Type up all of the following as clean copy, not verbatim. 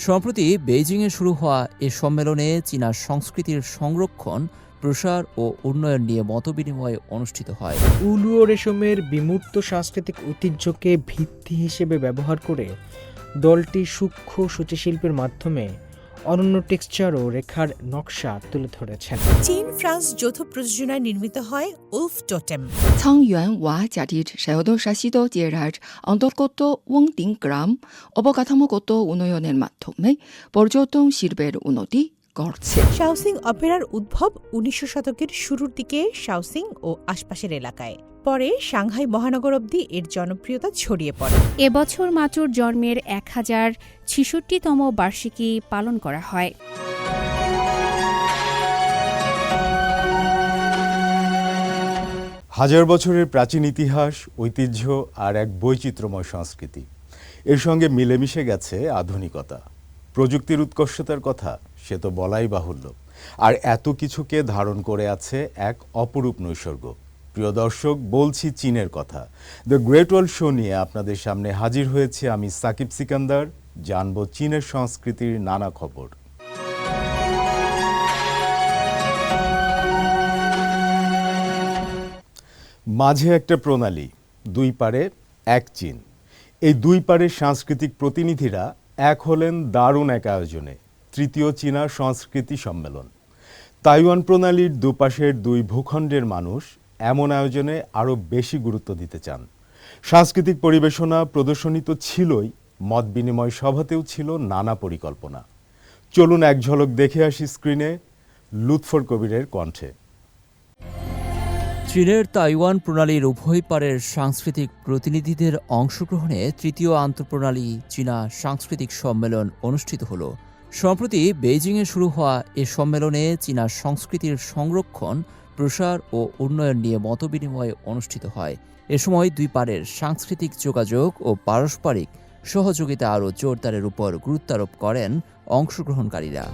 সম্প্রতি বেইজিংয়ে শুরু হওয়া এ সম্মেলনে চীনা সংস্কৃতির সংরক্ষণ, প্রসার ও উন্নয়ন নিয়ে মতবিনিময় অনুষ্ঠিত হয়। উল ও রেশমের বিমূর্ত সাংস্কৃতিক ঐতিহ্যকে ভিত্তি হিসেবে ব্যবহার করে দলটি সূক্ষ্ম সূচিশিল্পের মাধ্যমে অনন্য টেক্সচার ও রেখার নকশা তুলে ধরেছেন। চীন ফ্রান্স যৌথ প্রযোজনায় নির্মিত হয় উলফ টোটেম। 창유안와 자릿 샤오도 샤시도 제랄 언더것도 웡딩그람 어버가타모것도 우노연의 마톰에 버조동 시르베르 우노디 করছে। শাওসিং অপেরার উদ্ভব ১৯০০ শতকের শুরুর দিকে শাওসিং ও আশপাশের এলাকায়। পরে সাংহাই মহানগর অবধি এর জনপ্রিয়তা ছড়িয়ে পড়ে। এবছর মাচুর জন্মের ১০৬৬তম বার্ষিকী পালন করা হয়। হাজার বছরের প্রাচীন ইতিহাস, ঐতিহ্য আর এক বৈচিত্র্যময় সংস্কৃতি, এর সঙ্গে মিলেমিশে গেছে আধুনিকতা। প্রযুক্তির উৎকর্ষতার কথা সে তো বলাই বাহুল্য, আর এত কিছুকে ধারণ করে আছে এক অপরূপ নৈসর্গ। প্রিয় দর্শক, বলছি চীনের কথা। দ্য গ্রেট ওয়াল শো নিয়ে আপনাদের সামনে হাজির হয়েছে আমি সাকিব সিকান্দার। জানব চীনের সংস্কৃতির নানা খবর। মাঝে একটা প্রণালী, দুই পারে এক চীন। এই দুই পারের সাংস্কৃতিক প্রতিনিধিরা এক হলেন দারুণ এক আয়োজনে, তৃতীয় চীনা সংস্কৃতি সম্মেলন। তাইওয়ান প্রণালীর দুপাশের দুই ভূখণ্ডের মানুষ এমন আয়োজনে আরও বেশি গুরুত্ব দিতে চান। সাংস্কৃতিক পরিবেশনা, প্রদর্শনী তো ছিলই, মত বিনিময় সভাতেও ছিল নানা পরিকল্পনা। চলুন এক ঝলক দেখে আসি স্ক্রিনে লুৎফর কবিরের কণ্ঠে। চীনের তাইওয়ান প্রণালীর উভয় পারের সাংস্কৃতিক প্রতিনিধিদের অংশগ্রহণে তৃতীয় আন্তঃপ্রণালী চীনা সাংস্কৃতিক সম্মেলন অনুষ্ঠিত হল। সম্প্রতি বেইজিংয়ে শুরু হওয়া এ সম্মেলনে চীনা সংস্কৃতির সংরক্ষণ, প্রসার ও উন্নয়ন নিয়ে মতবিনিময় অনুষ্ঠিত হয়। এ সময় দুই পারের সাংস্কৃতিক যোগাযোগ ও পারস্পরিক সহযোগিতা আরও জোরদারের উপর গুরুত্বারোপ করেন অংশগ্রহণকারীরা।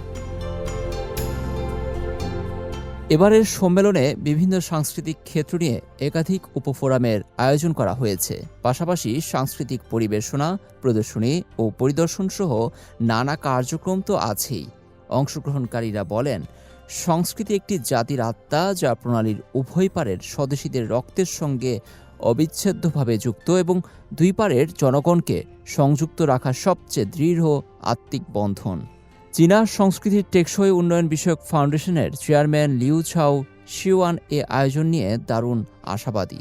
এবারের সম্মেলনে বিভিন্ন সাংস্কৃতিক ক্ষেত্র নিয়ে একাধিক উপফোরামের আয়োজন করা হয়েছে। পাশাপাশি সাংস্কৃতিক পরিবেশনা, প্রদর্শনী ও পরিদর্শন সহ নানা কার্যক্রম তো আছেই। অংশগ্রহণকারীরা বলেন, সংস্কৃতি একটি জাতির আত্মা, যা প্রণালীর উভয় পারের স্বদেশীদের রক্তের সঙ্গে অবিচ্ছেদ্যভাবে যুক্ত এবং দুই পারের জনগণকে সংযুক্ত রাখা সবচেয়ে দৃঢ় আত্মিক বন্ধন। চীনা সংস্কৃতির টেকসই উন্নয়ন বিষয়ক ফাউন্ডেশনের চেয়ারম্যান লিউ ছাও শিওয়ান এ আয়োজন নিয়ে দারুণ আশাবাদী।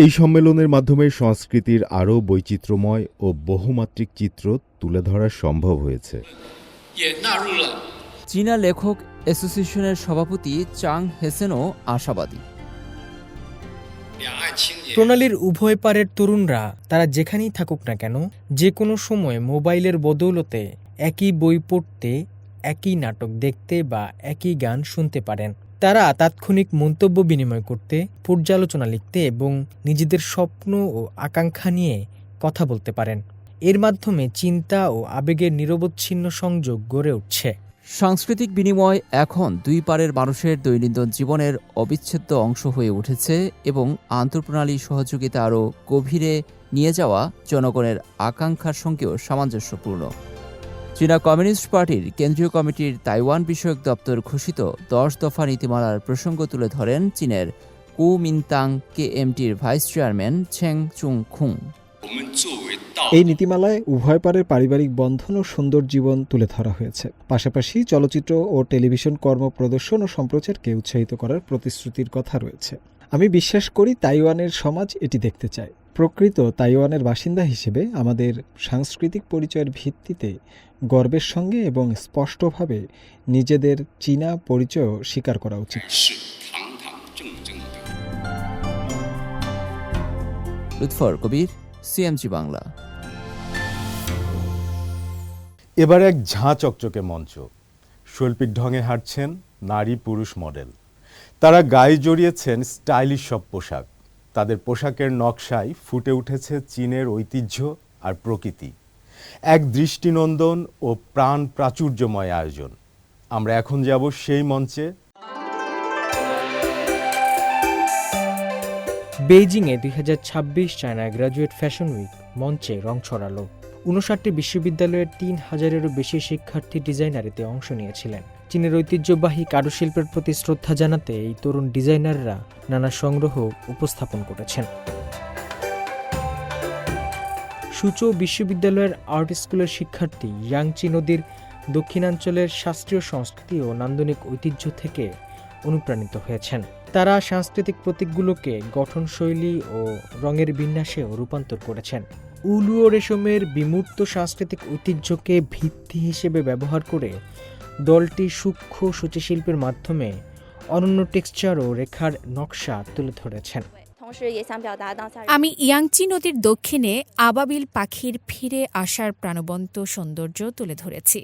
এই সম্মেলনের মাধ্যমে সংস্কৃতির আরও বৈচিত্র্যময় ও বহুমাত্রিক চিত্র তুলে ধরা সম্ভব হয়েছে। চীনা লেখক অ্যাসোসিয়েশনের সভাপতি চাং হেসেনও আশাবাদী। প্রণালীর উভয় পারের তরুণরা তারা যেখানেই থাকুক না কেন, যে কোনো সময় মোবাইলের বদৌলতে একই বই পড়তে, একই নাটক দেখতে বা একই গান শুনতে পারেন। তারা তাৎক্ষণিক মন্তব্য বিনিময় করতে, পর্যালোচনা লিখতে এবং নিজেদের স্বপ্ন ও আকাঙ্ক্ষা নিয়ে কথা বলতে পারেন। এর মাধ্যমে চিন্তা ও আবেগের নিরবচ্ছিন্ন সংযোগ গড়ে উঠছে। সাংস্কৃতিক বিনিময় এখন দুই পারের মানুষের দৈনন্দিন জীবনের অবিচ্ছেদ্য অংশ হয়ে উঠেছে এবং আন্তঃপ্রণালী সহযোগিতা আরও গভীরে নিয়ে যাওয়া জনগণের আকাঙ্ক্ষার সঙ্গেও সামঞ্জস্যপূর্ণ। চীনা কমিউনিস্ট পার্টির কেন্দ্রীয় কমিটির তাইওয়ান বিষয়ক দপ্তর ঘোষিত 10 দফা নীতিমালার প্রসঙ্গ তুলে ধরেন চীনের কুমিনতাং কেএমটির ভাইস চেয়ারম্যান ছেং চুং খুং। এই নীতিমালায় উভয় পারের পারিবারিক বন্ধন ও সুন্দর জীবন তুলে ধরা হয়েছে। পাশাপাশি চলচ্চিত্র ও টেলিভিশন কর্ম প্রদর্শন ও সম্প্রচারকে উৎসাহিত করার প্রতিশ্রুতির কথা রয়েছে। আমি বিশ্বাস করি তাইওয়ানের সমাজ এটি দেখতে চায়। প্রকৃত তাইওয়ানের বাসিন্দা হিসেবে আমাদের সাংস্কৃতিক পরিচয়ের ভিত্তিতে গর্বের সঙ্গে এবং স্পষ্টভাবে নিজেদের চীনা পরিচয় স্বীকার করা উচিত। লুৎফর কবির, সিএমজি বাংলা। এবার এক ঝাঁ চকচকে মঞ্চ, শৈল্পিক ঢঙে হাঁটছেন নারী পুরুষ মডেল। তারা গায়ে জড়িয়েছেন স্টাইলিশ সব পোশাক। তাদের পোশাকের নকশায় ফুটে উঠেছে চীনের ঐতিহ্য আর প্রকৃতি। এক দৃষ্টিনন্দন ও প্রাণ প্রাচুর্যময় আয়োজন। আমরা এখন যাব সেই মঞ্চে। বেইজিংয়ে 2026 চায়না গ্র্যাজুয়েট ফ্যাশন উইক মঞ্চে রং ছড়ালো। 59টি বিশ্ববিদ্যালয়ের 3000-এরও বেশি শিক্ষার্থী ডিজাইনার এতে অংশ নিয়েছিলেন। চীনের ঐতিহ্যবাহী কারুশিল্পের প্রতি শ্রদ্ধা জানাতে এই তরুণ ডিজাইনাররা নানা সংগ্রহ উপস্থাপন করেছেন। সুচৌ বিশ্ববিদ্যালয়ের আর্ট স্কুলের শিক্ষার্থী ইয়াংচি নদীর দক্ষিণাঞ্চলের শাস্ত্রীয় সংস্কৃতি ও নান্দনিক ঐতিহ্য থেকে অনুপ্রাণিত হয়েছেন। তারা সাংস্কৃতিক প্রতীকগুলোকে গঠনশৈলী ও রঙের বিন্যাসেও রূপান্তর করেছেন। উল ও রেশমের বিমূর্ত সাংস্কৃতিক ঐতিহ্যকে ভিত্তি হিসেবে ব্যবহার করে দলটি সূক্ষ্ম সূচিশিল্পের মাধ্যমে অনন্য টেক্সচার ও রেখার নকশা তুলে ধরেছেন। আমি ইয়াংচি নদীর দক্ষিণে আবাবিল পাখির ফিরে আসার প্রাণবন্ত সৌন্দর্য তুলে ধরেছি।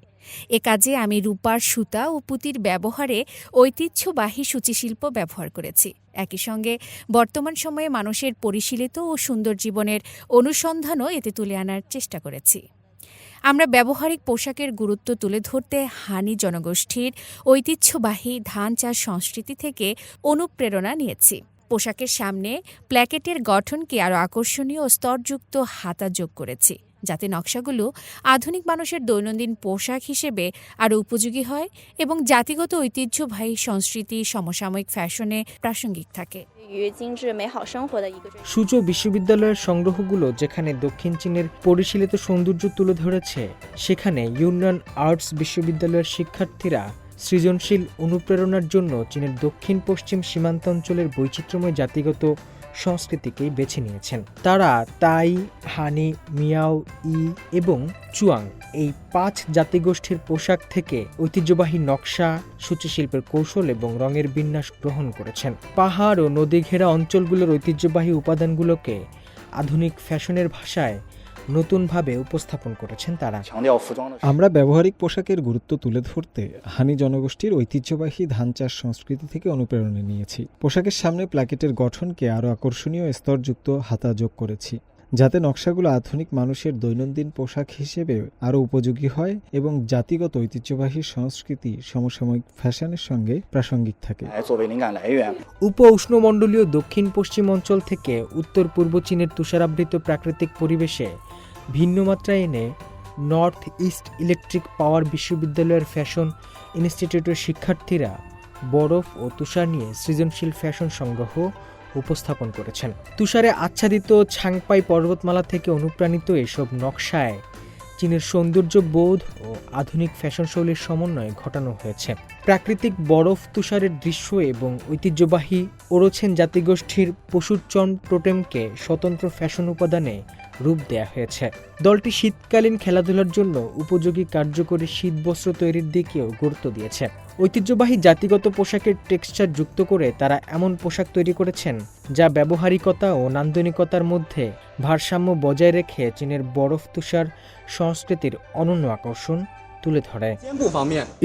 এ কাজে আমি রূপার সুতা ও পুঁতির ব্যবহারে ঐতিহ্যবাহী সূচিশিল্প ব্যবহার করেছি। একই সঙ্গে বর্তমান সময়ে মানুষের পরিশীলিত ও সুন্দর জীবনের অনুসন্ধানও এতে তুলে আনার চেষ্টা করেছি। আমরা ব্যবহারিক পোশাকের গুরুত্ব তুলে ধরতে হানি জনগোষ্ঠীর ঐতিহ্যবাহী ধান চাষ সংস্কৃতি থেকে অনুপ্রেরণা নিয়েছি। পোশাকের সামনে প্ল্যাকেটের গঠনকে আরও আকর্ষণীয় ও স্তরযুক্ত হাতা যোগ করেছি, যাতে নকশাগুলো আধুনিক মানুষের দৈনন্দিন পোশাক হিসেবে আরও উপযোগী হয় এবং জাতিগত ঐতিহ্যবাহী সংস্কৃতি সমসাময়িক ফ্যাশনে প্রাসঙ্গিক থাকে। সুচৌ বিশ্ববিদ্যালয়ের সংগ্রহগুলো যেখানে দক্ষিণ চীনের পরিশীলিত সৌন্দর্য তুলে ধরেছে, সেখানে ইউনান আর্টস বিশ্ববিদ্যালয়ের শিক্ষার্থীরা সৃজনশীল অনুপ্রেরণার জন্য চীনের দক্ষিণ পশ্চিম সীমান্তাঞ্চলের বৈচিত্র্যময় জাতিগত সংস্কৃতিকেই বেছে নিয়েছেন। তারা তাই, হানি, মিয়াও, ই এবং চুয়াং এই 5 জাতিগোষ্ঠীর পোশাক থেকে ঐতিহ্যবাহী নকশা, সূচিশিল্পের কৌশল এবং রঙের বিন্যাস গ্রহণ করেছেন। পাহাড় ও নদী ঘেরা অঞ্চলগুলোর ঐতিহ্যবাহী উপাদানগুলোকে আধুনিক ফ্যাশনের ভাষায় নতুনভাবে উপস্থাপন করেছেন তারা। আমরা ব্যবহারিক পোশাকের গুরুত্ব তুলে ধরতে হানি জনগোষ্ঠীর ঐতিহ্যবাহী ধান চাষ সংস্কৃতি থেকে অনুপ্রেরণা নিয়েছি। পোশাকের সামনে প্ল্যাকেটের গঠনকে আরও আকর্ষণীয় স্তরযুক্ত হাতা যোগ করেছি, যাতে নকশাগুলো আধুনিক মানুষের দৈনন্দিন পোশাক হিসেবে আরও উপযোগী হয় এবং জাতিগত ঐতিহ্যবাহী সংস্কৃতি সমসাময়িক ফ্যাশনের সঙ্গে প্রাসঙ্গিক থাকে। উপ উষ্ণমণ্ডলীয় দক্ষিণ পশ্চিম অঞ্চল থেকে উত্তর পূর্ব চীনের তুষারাবৃত প্রাকৃতিক পরিবেশে ভিন্ন মাত্রায় এনে নর্থ ইস্ট ইলেকট্রিক পাওয়ার বিশ্ববিদ্যালয়ের ফ্যাশন ইনস্টিটিউটের শিক্ষার্থীরা বরফ ও তুষার নিয়ে সৃজনশীল ফ্যাশন সংগ্রহ উপস্থাপন করেছেন। তুষারে আচ্ছাদিত ছাংপাই পর্বতমালা থেকে অনুপ্রাণিত এসব নকশায় চীনের সৌন্দর্য বোধ ও আধুনিক ফ্যাশন শৈলীর সমন্বয় ঘটানো হয়েছে। প্রাকৃতিক বরফ তুষারের দৃশ্য এবং ঐতিহ্যবাহী ওরোছেন জাতিগোষ্ঠীর পশুচর্ম টোটেমকে স্বতন্ত্র ফ্যাশন উপাদানে রূপ দেয়া হয়েছে। দলটি শীতকালীন খেলাধুলার জন্য উপযোগী কার্যকরী শীতবস্ত্র তৈরির দিকেও গুরুত্ব দিয়েছে। ঐতিহ্যবাহী জাতিগত পোশাকের টেক্সচার যুক্ত করে তারা এমন পোশাক তৈরি করেছেন যা ব্যবহারিকতা ও নান্দনিকতার মধ্যে ভারসাম্য বজায় রেখে চীনের বরফ তুষার সংস্কৃতির অনন্য আকর্ষণ তুলে ধরে।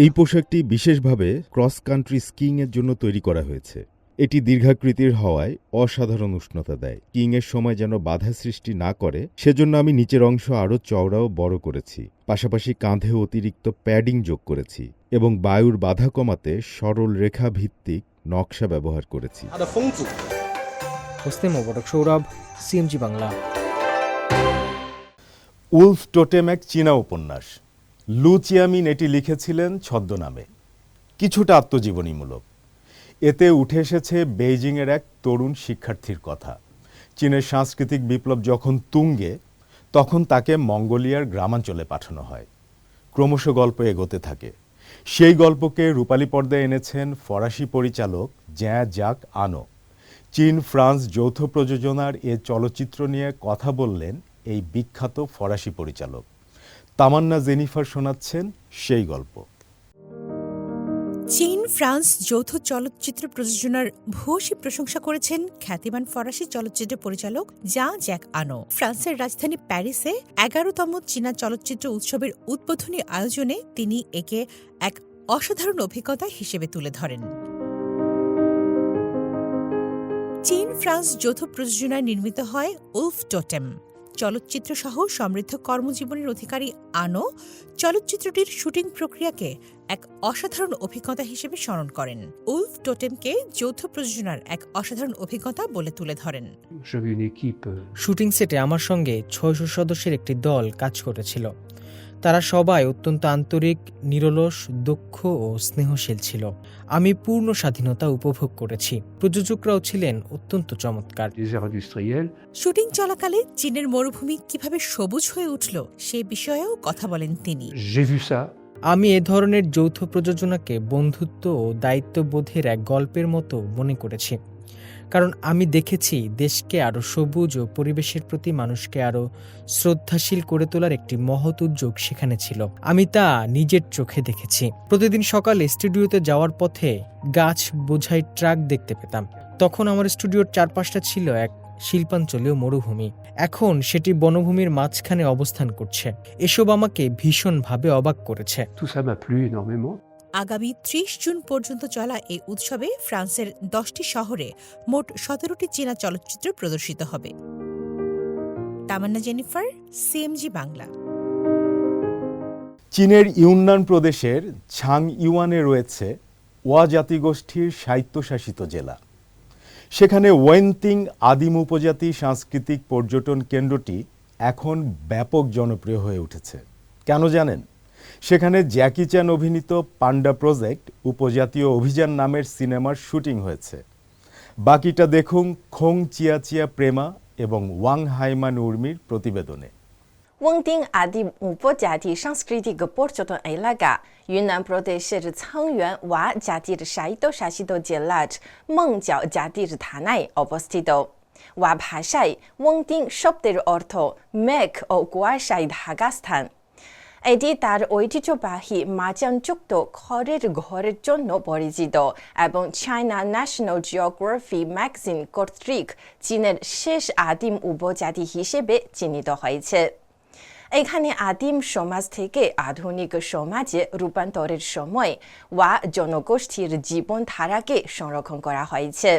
এই পোশাকটি বিশেষভাবে ক্রস কান্ট্রি স্কিইংয়ের জন্য তৈরি করা হয়েছে। এটি দীর্ঘাকৃতির হওয়ায় অসাধারণ উষ্ণতা দেয়। স্কিইংয়ের সময় যেন বাধা সৃষ্টি না করে সেজন্য আমি নিচের অংশ আরও চওড়া ও বড় করেছি। পাশাপাশি কাঁধে অতিরিক্ত প্যাডিং যোগ করেছি এবং বায়ুর বাধা কমাতে সরল রেখা ভিত্তিক নকশা ব্যবহার করেছি। Hosne Mobarak Sourav, CMG Bangla. Wolf totem এক চীনা উপন্যাস। লু চিয়ামিন এটি লিখেছিলেন ছদ্মনামে, কিছুটা আত্মজীবনীমূলক। এতে উঠে এসেছে বেইজিংয়ের এক তরুণ শিক্ষার্থীর কথা। চীনের সাংস্কৃতিক বিপ্লব যখন তুঙ্গে, তখন তাকে মঙ্গোলিয়ার গ্রামাঞ্চলে পাঠানো হয়। ক্রমশ গল্প এগোতে থাকে। সেই গল্পকে রূপালী পর্দায় এনেছেন ফরাসি পরিচালক জ্যাঁ জাক আনো। চীন ফ্রান্স যৌথ প্রযোজনার এ চলচ্চিত্র নিয়ে কথা বললেন এই বিখ্যাত ফরাসি পরিচালক। তামান্না জেনিফার শোনাচ্ছেন সেই গল্প। চীন ফ্রান্স যৌথ চলচ্চিত্র প্রযোজনার ভূয়সী প্রশংসা করেছেন খ্যাতিমান ফরাসি চলচ্চিত্র পরিচালক জ্যাঁ জ্যাক আনো। ফ্রান্সের রাজধানী প্যারিসে 11তম চীনা চলচ্চিত্র উৎসবের উদ্বোধনী আয়োজনে তিনি একে এক অসাধারণ অভিজ্ঞতা হিসেবে তুলে ধরেন। চীন ফ্রান্স যৌথ প্রযোজনায় নির্মিত হয় উলফ টোটেম। চলচ্চিত্র সহ সমৃদ্ধ কর্মজীবনের অধিকারী আনো চলচ্চিত্রটির শুটিং প্রক্রিয়াকে এক অসাধারণ অভিজ্ঞতা হিসেবে স্মরণ করেন। উলফ টোটেমকে যৌথ প্রযোজনার এক অসাধারণ অভিজ্ঞতা বলে তুলে ধরেন। শুটিং সেটে আমার সঙ্গে ৬০০ সদস্যের একটি দল কাজ করেছিল। তারা সবাই অত্যন্ত আন্তরিক, নিরলস, দক্ষ ও স্নেহশীল ছিল। আমি পূর্ণ স্বাধীনতা উপভোগ করেছি। প্রযোজকরাও ছিলেন অত্যন্ত চমৎকার। শুটিং চলাকালে চীনের মরুভূমি কিভাবে সবুজ হয়ে উঠল সে বিষয়েও কথা বলেন তিনি। আমি এ ধরনের যৌথ প্রযোজনাকে বন্ধুত্ব ও দায়িত্ববোধের এক গল্পের মতো মনে করেছি, কারণ আমি দেখেছি দেশকে আরও সবুজ ও পরিবেশের প্রতি মানুষকে আরও শ্রদ্ধাশীল করে তোলার একটি মহৎ উদ্যোগ সেখানে ছিল। আমি তা নিজের চোখে দেখেছি। প্রতিদিন সকালে স্টুডিওতে যাওয়ার পথে গাছ বোঝাই ট্রাক দেখতে পেতাম। তখন আমার স্টুডিওর চারপাশটা ছিল এক শিল্পাঞ্চলীয় মরুভূমি। এখন সেটি বনভূমির মাঝখানে অবস্থান করছে। এসব আমাকে ভীষণভাবে অবাক করেছে। আগামী ৩০ জুন পর্যন্ত চলা এই উৎসবে ফ্রান্সের ১০টি শহরে মোট ১৭টি চীনা চলচ্চিত্র প্রদর্শিত হবে। তামান্না জেনিফার, সিএমজি বাংলা। চীনের ইউনান প্রদেশের ছাংইওয়ানে রয়েছে ওয়া জাতিগোষ্ঠীর স্বায়ত্তশাসিত জেলা। সেখানে ওয়েনতিং আদিম উপজাতি সাংস্কৃতিক পর্যটন কেন্দ্রটি এখন ব্যাপক জনপ্রিয় হয়ে উঠেছে। কেন জানেন? সেখানে জ্যাকি চ্যান অভিনীত পান্ডা প্রজেক্ট উপজাতীয় অভিযান নামের সিনেমার শুটিং হয়েছে। বাকিটা দেখুন খোং চিয়া প্রেমা এবং ওয়াং হাইমান উর্মির প্রতিবেদনে। ওয়েনতিং আদিম উপজাতি সাংস্কৃতিক পর্যটন এলাকা ইউনান প্রদেশের ছাংইওয়ান ওয়া জাতির স্বায়ত্তশাসিত জেলার মংজিয়াও জাতির থানায় অবস্থিত। ওয়া ভাষায় ওয়েনতিং শব্দের অর্থ মেঘ ও কুয়াশায় ঢাকা স্থান। এটি তার ঐতিহ্যবাহী মাচানযুক্ত খড়ের ঘরের জন্য পরিচিত এবং চায়না ন্যাশনাল জিওগ্রাফি ম্যাগাজিন কর্তৃক চীনের শেষ আদিম উপজাতি হিসেবে চিহ্নিত হয়েছে। এখানে আদিম সমাজ থেকে আধুনিক সমাজে রূপান্তরের সময় ওয়া জনগোষ্ঠীর জীবনধারাকে সংরক্ষণ করা হয়েছে।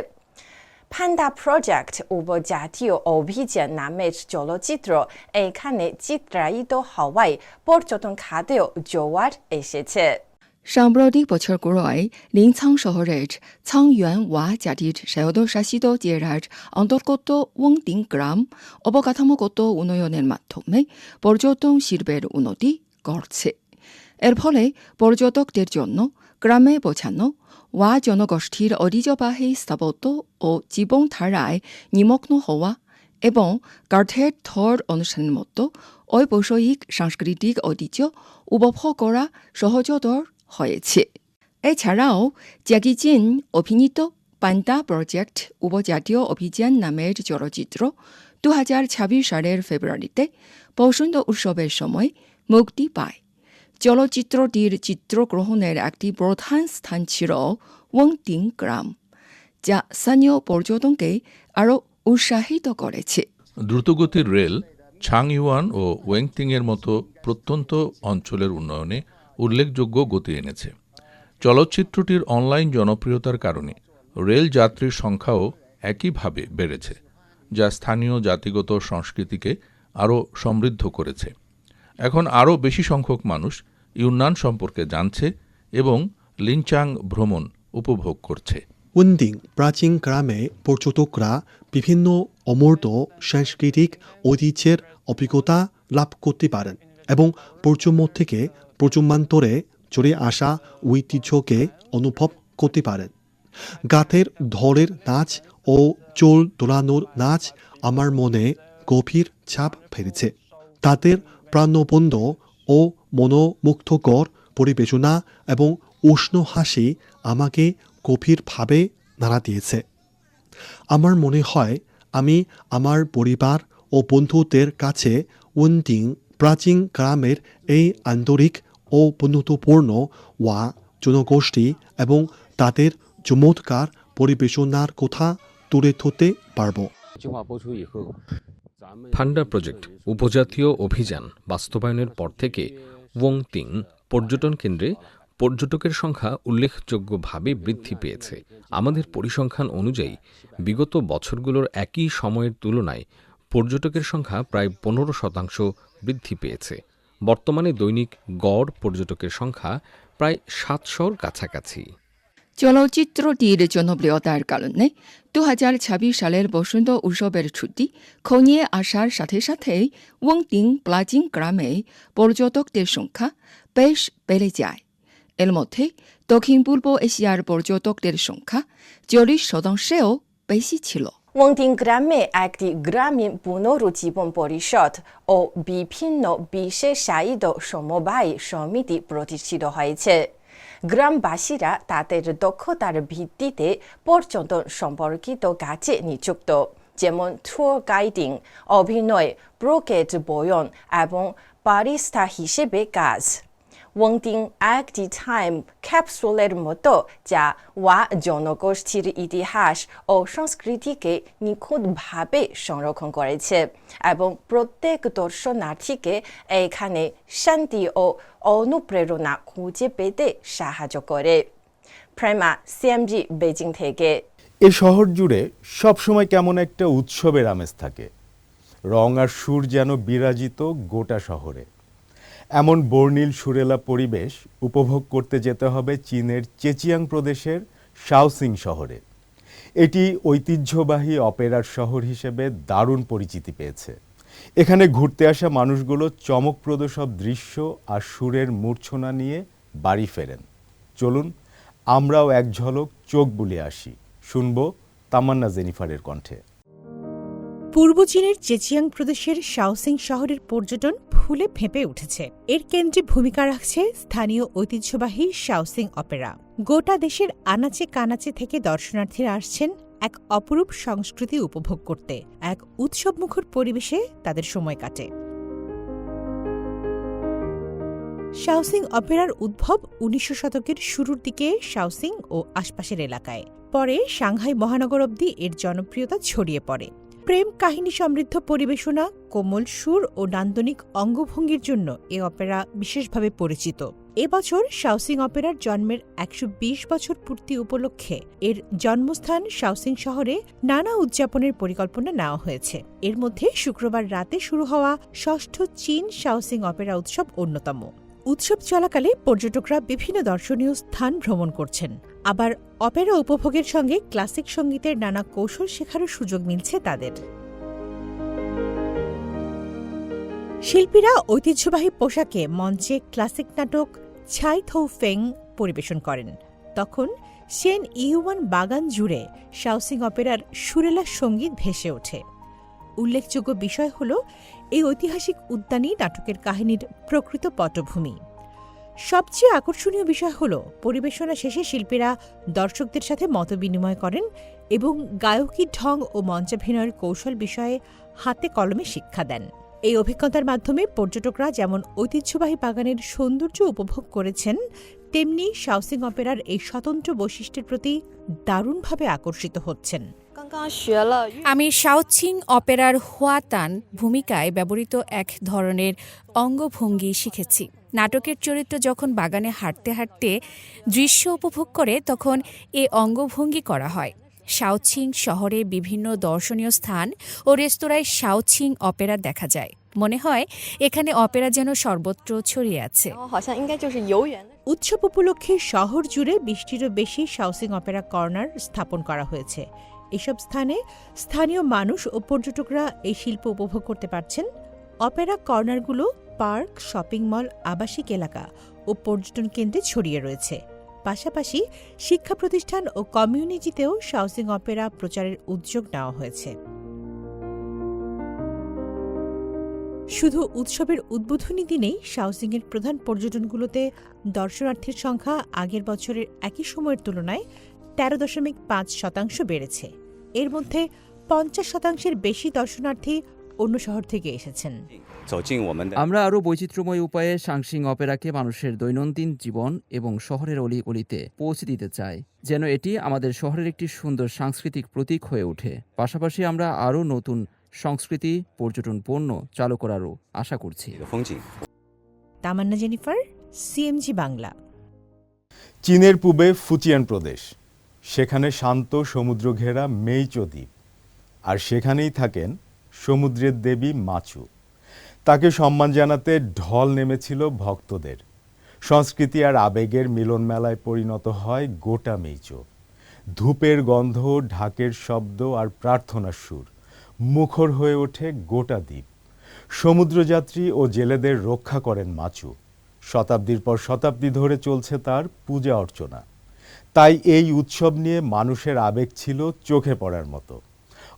পান্ডা প্রজেক্ট উপজাতীয় অভিযান নামের চলচ্চিত্র এখানে চিত্রায়িত হওয়ায় পর্যটন খাতেও জোয়ার এসেছে। সাম্প্রতিক বছরগুলোয় লিনচাং শহরের ছাংইওয়ান ওয়া জাতির স্বায়ত্তশাসিত জেলার অন্তর্গত ওয়েনতিং গ্রাম অবকাঠামোগত উন্নয়নের মাধ্যমে পর্যটন শিল্পের উন্নতি ঘটছে। এর ফলে পর্যটকদের জন্য গ্রামে পৌঁছানো, ওয়া জনগোষ্ঠীর ঐতিহ্যবাহী স্থাপত্য ও জীবনধারায় নিমগ্ন হওয়া এবং কাঠের থর অনুষ্ঠানের মতো ঐতিহ্যিক সাংস্কৃতিক ঐতিহ্য উপভোগ করা সহজতর হয়েছে। এছাড়াও জ্যাকি চ্যান অভিনীত পান্ডা প্রজেক্ট উপজাতীয় অভিযান নামের চলচ্চিত্র 2026 সালের ফেব্রুয়ারিতে বসন্ত উৎসবের সময় মুক্তি পায়। চলচ্চিত্রটির চিত্রগ্রহণের একটি প্রধান স্থান ছিল ওয়েনতিং গ্রাম, যা স্থানীয় পর্যটনকে আরও উৎসাহিত করেছে। দ্রুতগতির রেল ছাংইওয়ান ও ওয়েনতিংয়ের মতো প্রত্যন্ত অঞ্চলের উন্নয়নে উল্লেখযোগ্য গতি এনেছে। চলচ্চিত্রটির অনলাইন জনপ্রিয়তার কারণে রেল যাত্রীর সংখ্যাও একইভাবে বেড়েছে, যা স্থানীয় জাতিগত সংস্কৃতিকে আরও সমৃদ্ধ করেছে। এখন আরও বেশি সংখ্যক মানুষ ইউনান সম্পর্কে জানছে এবং লিনচাং ভ্রমণ উপভোগ করছে। ওয়েনতিং প্রাচীন গ্রামে পর্যটকরা বিভিন্ন অমূর্ত সাংস্কৃতিক ঐতিহ্যের অভিজ্ঞতা লাভ করতে পারেন এবং প্রজন্ম থেকে প্রজন্মান্তরে চলে আসা ঐতিহ্যকে অনুভব করতে পারেন। গাথের ধরের নাচ ও চোল দোলানোর নাচ আমার মনে গভীর ছাপ ফেলেছে। তাদের প্রাণবন্ত ও মনোমুগ্ধকর পরিবেশনা এবং উষ্ণ হাসি আমাকে গভীরভাবে নাড়া দিয়েছে। আমার মনে হয় আমি আমার পরিবার ও বন্ধুদের কাছে ওয়েনতিং প্রাচীন গ্রামের এই আন্তরিক ও বন্ধুত্বপূর্ণ ওয়া জনগোষ্ঠী এবং তাদের চমৎকার পরিবেশনার কথা তুলে ধরতে পারব। পান্ডা প্রজেক্ট উপজাতীয় অভিযান বাস্তবায়নের পর থেকে ওয়েনতিং পর্যটন কেন্দ্রে পর্যটকের সংখ্যা উল্লেখযোগ্যভাবে বৃদ্ধি পেয়েছে। আমাদের পরিসংখ্যান অনুযায়ী বিগত বছরগুলোর একই সময়ের তুলনায় পর্যটকের সংখ্যা প্রায় 15% বৃদ্ধি পেয়েছে। বর্তমানে দৈনিক গড় পর্যটকের সংখ্যা প্রায় 700-র কাছাকাছি। চলচ্চিত্রটির জনপ্রিয়তার কারণে 2026 সালের বসন্ত উৎসবের ছুটি ঘনিয়ে আসার সাথে সাথেই ওয়ংটিং প্লাজিং গ্রামে পর্যটকদের সংখ্যা বেশ বেড়ে যায়। এর মধ্যে দক্ষিণ পূর্ব এশিয়ার পর্যটকদের সংখ্যা 40%ও বেশি ছিল। ওয়ংটিং গ্রামে একটি গ্রামীণ পুনরুজ্জীবন পরিষদ ও বিভিন্ন বিশেষায়িত সমবায় সমিতি প্রতিষ্ঠিত হয়েছে। গ্রামবাসীরা তাদের দক্ষতার ভিত্তিতে পর্যটন সম্পর্কিত কাজে নিযুক্ত, যেমন ট্যুর গাইডিং, অভিনয়, ব্রোকেট বয়ন এবং বারিস্তা হিসেবে কাজ। ওয়ংটিং একটি টাইম ক্যাপসুলের মতো, যা ওয়া জনগোষ্ঠীর ইতিহাস ও সংস্কৃতিকে নিখুঁতভাবে সংরক্ষণ করেছে এবং প্রত্যেক দর্শনার্থীকে এখানে শান্তি ও অনুপ্রেরণা খুঁজে পেতে সাহায্য করে। প্রেমা, সিএমজি, বেজিং থেকে। এ শহর জুড়ে সবসময় কেমন একটা উৎসবের আমেজ থাকে। রং আর সুর যেন বিরাজিত গোটা শহরে। এমন বর্ণিল সুরেলা পরিবেশ উপভোগ করতে যেতে হবে চীনের চেচিয়াং প্রদেশের শাওসিং শহরে। এটি ঐতিহ্যবাহী অপেরার শহর হিসেবে দারুণ পরিচিতি পেয়েছে। এখানে ঘুরতে আসা মানুষগুলো চমকপ্রদ সব দৃশ্য আর সুরের মূর্ছনা নিয়ে বাড়ি ফেরেন। চলুন আমরাও এক ঝলক চোখ বুলিয়ে আসি। শুনব তামান্না জেনিফারের কণ্ঠে। পূর্ব চীনের চেচিয়াং প্রদেশের শাওসিং শহরের পর্যটন ফুলে ফেঁপে উঠেছে। এর কেন্দ্রে ভূমিকা রাখছে স্থানীয় ঐতিহ্যবাহী শাওসিং অপেরা। গোটা দেশের আনাচে কানাচে থেকে দর্শনার্থীরা আসছেন এক অপরূপ সংস্কৃতি উপভোগ করতে। এক উৎসবমুখর পরিবেশে তাদের সময় কাটে। শাওসিং অপেরার উদ্ভব 1900 শতকের শুরুর দিকে শাওসিং ও আশপাশের এলাকায়। পরে সাংহাই মহানগর অবধি এর জনপ্রিয়তা ছড়িয়ে পড়ে। প্রেম কাহিনী সমৃদ্ধ পরিবেশনা, কোমল সুর ও নান্দনিক অঙ্গভঙ্গির জন্য এ অপেরা বিশেষভাবে পরিচিত। এবছর শাওসিং অপেরার জন্মের 120 বছর পূর্তি উপলক্ষে এর জন্মস্থান শাওসিং শহরে নানা উদযাপনের পরিকল্পনা নেওয়া হয়েছে। এর মধ্যে শুক্রবার রাতে শুরু হওয়া ষষ্ঠ চীন শাওসিং অপেরা উৎসব অন্যতম। উৎসব চলাকালে পর্যটকরা বিভিন্ন দর্শনীয় স্থান ভ্রমণ করছেন। আবার অপেরা উপভোগের সঙ্গে ক্লাসিক সঙ্গীতের নানা কৌশল শেখারও সুযোগ মিলছে তাদের। শিল্পীরা ঐতিহ্যবাহী পোশাকে মঞ্চে ক্লাসিক নাটক ছাই থৌ ফেং পরিবেশন করেন। তখন সেন ইউয়ান বাগান জুড়ে শাওসিং অপেরার সুরেলা সঙ্গীত ভেসে ওঠে। উল্লেখযোগ্য বিষয় হল, এই ঐতিহাসিক উদ্যানই নাটকের কাহিনীর প্রকৃত পটভূমি। সবচেয়ে আকর্ষণীয় বিষয় হল, পরিবেশনা শেষে শিল্পীরা দর্শকদের সাথে মতবিনিময় করেন এবং গায়কী ঢং ও মঞ্চাভিনয়ের কৌশল বিষয়ে হাতে কলমে শিক্ষা দেন। এই অভিজ্ঞতার মাধ্যমে পর্যটকরা যেমন ঐতিহ্যবাহী বাগানের সৌন্দর্য উপভোগ করেছেন, তেমনি শাওসিং অপেরার এই স্বতন্ত্র বৈশিষ্ট্যের প্রতি দারুণভাবে আকর্ষিত হচ্ছেন। আমি শাওচিং অপেরার হুয়াতান ভূমিকায় ব্যবহৃত এক ধরনের অঙ্গভঙ্গি শিখেছি। নাটকের চরিত্র যখন বাগানে হাঁটতে হাঁটতে দৃশ্য উপভোগ করে, তখন এ অঙ্গভঙ্গি করা হয়। শাওচিং শহরে বিভিন্ন দর্শনীয় স্থান ও রেস্তোরাঁয় শাওচিং অপেরা দেখা যায়। মনে হয় এখানে অপেরা যেন সর্বত্র ছড়িয়ে আছে। উৎসব উপলক্ষে শহর জুড়ে 20টিরও বেশি শাওসিং অপেরা কর্নার স্থাপন করা হয়েছে। এসব স্থানে স্থানীয় মানুষ ও পর্যটকরা এই শিল্প উপভোগ করতে পারছেন। অপেরা কর্নারগুলো পার্ক, শপিং মল, আবাসিক এলাকা ও পর্যটন কেন্দ্রে ছড়িয়ে রয়েছে। পাশাপাশি শিক্ষা প্রতিষ্ঠান ও কমিউনিটিতেও শাওসিং অপেরা প্রচারের উদ্যোগ নেওয়া হয়েছে। শুধু উৎসবের উদ্বোধনী দিনেই শাওসিংয়ের প্রধান পর্যটনগুলোতে দর্শনার্থীর সংখ্যা আগের বছরের একই সময়ের তুলনায় 13.5% বেড়েছে। এর মধ্যে 50%-এর বেশি দর্শনার্থী অন্য শহর থেকে এসেছেন। আমরা আরও বৈচিত্র্যময় উপায়ে শাওসিং অপেরাকে মানুষের দৈনন্দিন জীবন এবং শহরের অলিগলিতে পৌঁছে দিতে চাই, যেন এটি আমাদের শহরের একটি সুন্দর সাংস্কৃতিক প্রতীক হয়ে ওঠে। পাশাপাশি আমরা আরও নতুন সংস্কৃতি পর্যটন পণ্য চালু করারও আশা করছি। তামান্না জেনিফার, সিএমজি বাংলা। চীনের পূবে ফুজিয়ান প্রদেশ, সেখানে শান্ত সমুদ্র ঘেরা মেইচো দ্বীপ, আর সেখানেই থাকেন সমুদ্রের দেবী মাচু। তাকে সম্মান জানাতে ঢল নেমেছিল ভক্তদের। সংস্কৃতি আর আবেগের মিলন মেলায় পরিণত হয় গোটা মেইচো। ধূপের গন্ধ, ঢাকের শব্দ আর প্রার্থনার সুর মুখর হয়ে ওঠে গোটা দ্বীপ। সমুদ্রযাত্রী ও জেলেদের রক্ষা করেন মাচু। শতাব্দীর পর শতাব্দী ধরে চলছে তার পূজা অর্চনা। তাই এই উৎসব নিয়ে মানুষের আবেগ ছিল চোখে পড়ার মতো।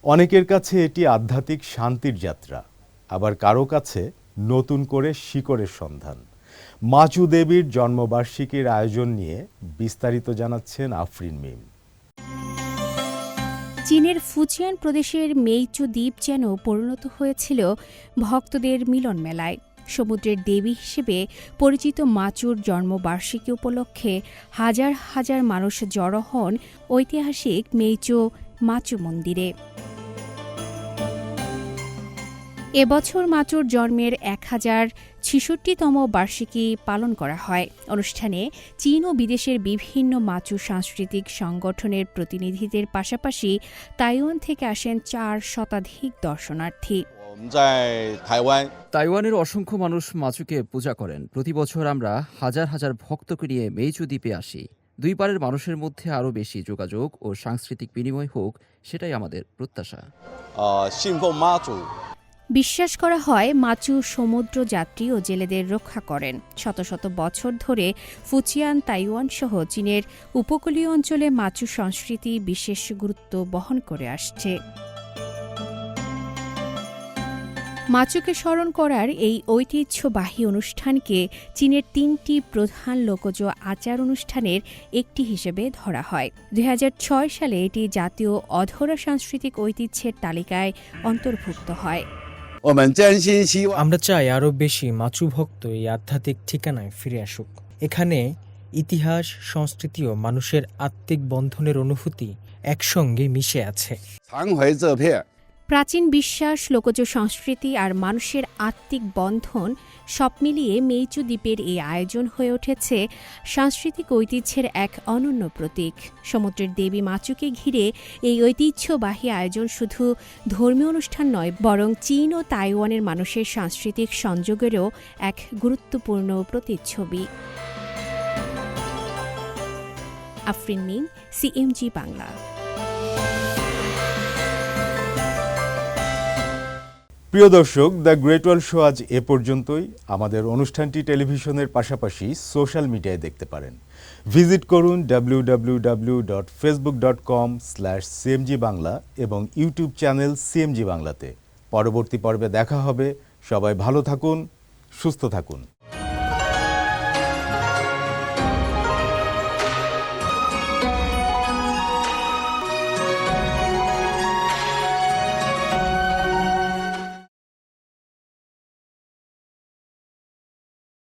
অনেকের কাছে এটি আধ্যাত্মিক শান্তির যাত্রা, আবার কারো কাছে নতুন করে শিকড়ের সন্ধান। মাচু দেবীর জন্মবার্ষিকীর আয়োজন নিয়ে বিস্তারিত জানাচ্ছেন আফরিন মিম। চীনের ফুজিয়ান প্রদেশের মেইচু দ্বীপ যেন পরিণত হয়েছিল ভক্তদের মিলন মেলায়। সমুদ্রের দেবী হিসেবে পরিচিত মাচুর জন্মবার্ষিকী উপলক্ষে হাজার হাজার মানুষ জড়ো হন ঐতিহাসিক মেইচু মাচু মন্দিরে। এবছর মাচুর জন্মের 1066তম বার্ষিকী পালন করা হয়। অনুষ্ঠানে চীন ও বিদেশের বিভিন্ন মাচু সাংস্কৃতিক সংগঠনের প্রতিনিধিদের পাশাপাশি তাইওয়ান থেকে আসেন 4 শতাধিক দর্শনার্থী। তাইওয়ানের অসংখ্য মানুষ মাচুকে পূজা করেন। প্রতি বছর আমরা হাজার হাজার ভক্তকে নিয়ে মেইচু দ্বীপে আসি। দুই পারের মানুষের মধ্যে আরও বেশি যোগাযোগ ও সাংস্কৃতিক বিনিময় হোক, সেটাই আমাদের প্রত্যাশা। বিশ্বাস করা হয় মাচু সমুদ্র যাত্রী ও জেলেদের রক্ষা করেন। শত শত বছর ধরে ফুজিয়ান, তাইওয়ান সহ চীনের উপকূলীয় অঞ্চলে মাচু সংস্কৃতি বিশেষ গুরুত্ব বহন করে আসছে। মাচুকে স্মরণ করার এই ঐতিহ্যবাহী অনুষ্ঠানকে চীনের 3টি প্রধান লোকজ আচার অনুষ্ঠানের একটি হিসেবে ধরা হয়। 2006 সালে এটি জাতীয় অধরা সাংস্কৃতিক ঐতিহ্যের তালিকায় অন্তর্ভুক্ত হয়। আমরা চাই আরও বেশি মাচু ভক্ত এই আধ্যাত্মিক ঠিকানায় ফিরে আসুক। এখানে ইতিহাস, সংস্কৃতি ও মানুষের আত্মিক বন্ধনের অনুভূতি একসঙ্গে মিশে আছে। প্রাচীন বিশ্বাস, লোকজ সংস্কৃতি আর মানুষের আত্মিক বন্ধন সব মিলিয়ে মেইচু দ্বীপের এই আয়োজন হয়ে উঠেছে সাংস্কৃতিক ঐতিহ্যের এক অনন্য প্রতীক। সমুদ্রের দেবী মাচুকে ঘিরে এই ঐতিহ্যবাহী আয়োজন শুধু ধর্মীয় অনুষ্ঠান নয়, বরং চীন ও তাইওয়ানের মানুষের সাংস্কৃতিক সংযোগেরও এক গুরুত্বপূর্ণ প্রতিচ্ছবি। আফরিন মিম, সিএমজি বাংলা। প্রিয় দর্শক, দ্য গ্রেট ওয়াল শো আজ এ পর্যন্তই। আমাদের অনুষ্ঠানটি টেলিভিশনের পাশাপাশি সোশ্যাল মিডিয়ায় দেখতে পারেন। ভিজিট করুন www.facebook.com/cmg বাংলা এবং ইউটিউব চ্যানেল সিএমজি বাংলাতে। পরবর্তী পর্বে দেখা হবে। সবাই ভালো থাকুন, সুস্থ থাকুন।